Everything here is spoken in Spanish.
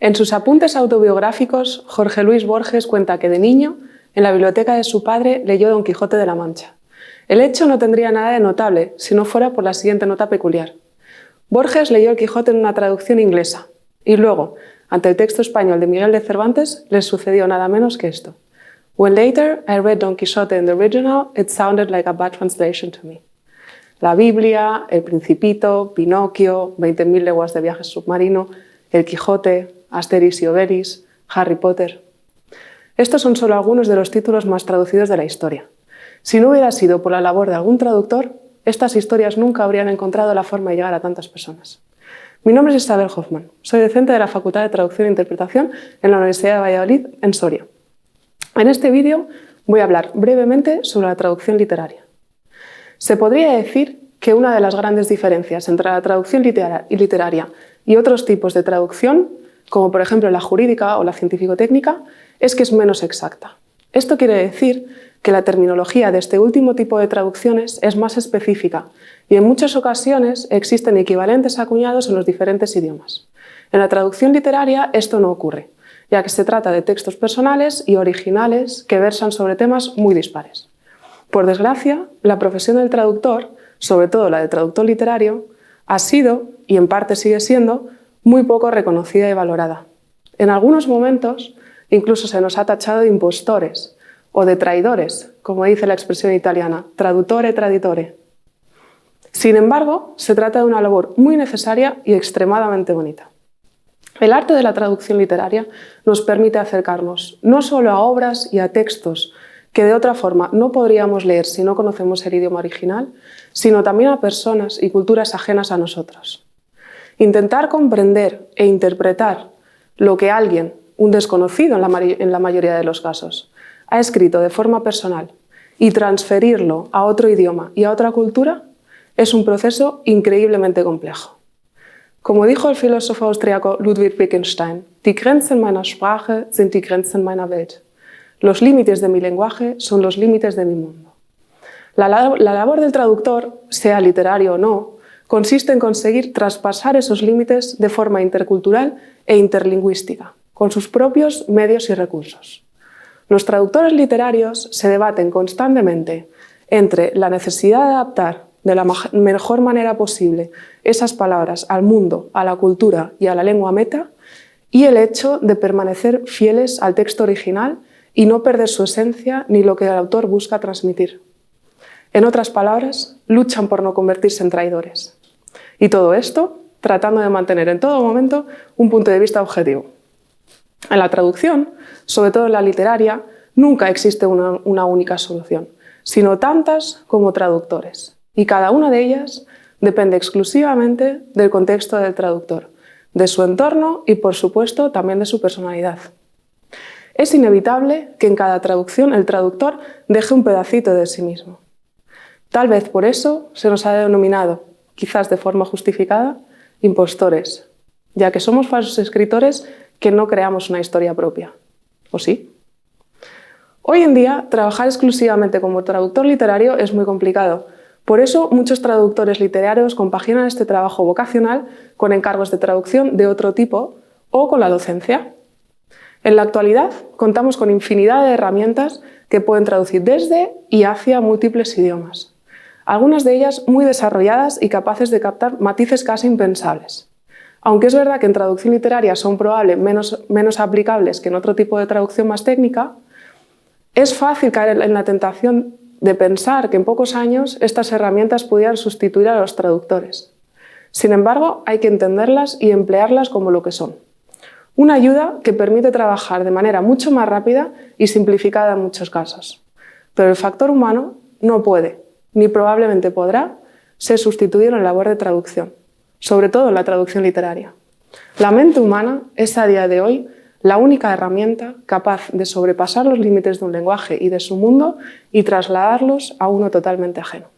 En sus apuntes autobiográficos, Jorge Luis Borges cuenta que de niño, en la biblioteca de su padre, leyó Don Quijote de la Mancha. El hecho no tendría nada de notable si no fuera por la siguiente nota peculiar. Borges leyó el Quijote en una traducción inglesa y luego, ante el texto español de Miguel de Cervantes, le sucedió nada menos que esto. When later I read Don Quixote in the original, it sounded like a bad translation to me. La Biblia, El Principito, Pinocchio, 20.000 leguas de viaje submarino, El Quijote, Asterix y Obelix, Harry Potter. Estos son solo algunos de los títulos más traducidos de la historia. Si no hubiera sido por la labor de algún traductor, estas historias nunca habrían encontrado la forma de llegar a tantas personas. Mi nombre es Isabel Hoffman, soy docente de la Facultad de Traducción e Interpretación en la Universidad de Valladolid, en Soria. En este vídeo voy a hablar brevemente sobre la traducción literaria. Se podría decir que una de las grandes diferencias entre la traducción literaria y otros tipos de traducción, como por ejemplo la jurídica o la científico-técnica, es que es menos exacta. Esto quiere decir que la terminología de este último tipo de traducciones es más específica y en muchas ocasiones existen equivalentes acuñados en los diferentes idiomas. En la traducción literaria esto no ocurre, ya que se trata de textos personales y originales que versan sobre temas muy dispares. Por desgracia, la profesión del traductor, sobre todo la de traductor literario, ha sido, y en parte sigue siendo, muy poco reconocida y valorada. En algunos momentos, incluso se nos ha tachado de impostores o de traidores, como dice la expresión italiana, traduttore traditore. Sin embargo, se trata de una labor muy necesaria y extremadamente bonita. El arte de la traducción literaria nos permite acercarnos no solo a obras y a textos que de otra forma no podríamos leer si no conocemos el idioma original, sino también a personas y culturas ajenas a nosotros. Intentar comprender e interpretar lo que alguien, un desconocido en la mayoría de los casos, ha escrito de forma personal y transferirlo a otro idioma y a otra cultura es un proceso increíblemente complejo. Como dijo el filósofo austriaco Ludwig Wittgenstein, die Grenzen meiner Sprache sind die Grenzen meiner Welt. Los límites de mi lenguaje son los límites de mi mundo. La labor del traductor, sea literario o no, consiste en conseguir traspasar esos límites de forma intercultural e interlingüística, con sus propios medios y recursos. Los traductores literarios se debaten constantemente entre la necesidad de adaptar de la mejor manera posible esas palabras al mundo, a la cultura y a la lengua meta, y el hecho de permanecer fieles al texto original y no perder su esencia ni lo que el autor busca transmitir. En otras palabras, luchan por no convertirse en traidores. Y todo esto tratando de mantener en todo momento un punto de vista objetivo. En la traducción, sobre todo en la literaria, nunca existe una única solución, sino tantas como traductores. Y cada una de ellas depende exclusivamente del contexto del traductor, de su entorno y, por supuesto, también de su personalidad. Es inevitable que en cada traducción el traductor deje un pedacito de sí mismo. Tal vez por eso se nos ha denominado, quizás de forma justificada, impostores, ya que somos falsos escritores que no creamos una historia propia. ¿O sí? Hoy en día, trabajar exclusivamente como traductor literario es muy complicado. Por eso, muchos traductores literarios compaginan este trabajo vocacional con encargos de traducción de otro tipo o con la docencia. En la actualidad, contamos con infinidad de herramientas que pueden traducir desde y hacia múltiples idiomas. Algunas de ellas muy desarrolladas y capaces de captar matices casi impensables. Aunque es verdad que en traducción literaria son probablemente menos aplicables que en otro tipo de traducción más técnica, es fácil caer en la tentación de pensar que en pocos años estas herramientas pudieran sustituir a los traductores. Sin embargo, hay que entenderlas y emplearlas como lo que son. Una ayuda que permite trabajar de manera mucho más rápida y simplificada en muchos casos. Pero el factor humano no puede, ni probablemente podrá, ser sustituido en la labor de traducción, sobre todo en la traducción literaria. La mente humana es a día de hoy la única herramienta capaz de sobrepasar los límites de un lenguaje y de su mundo y trasladarlos a uno totalmente ajeno.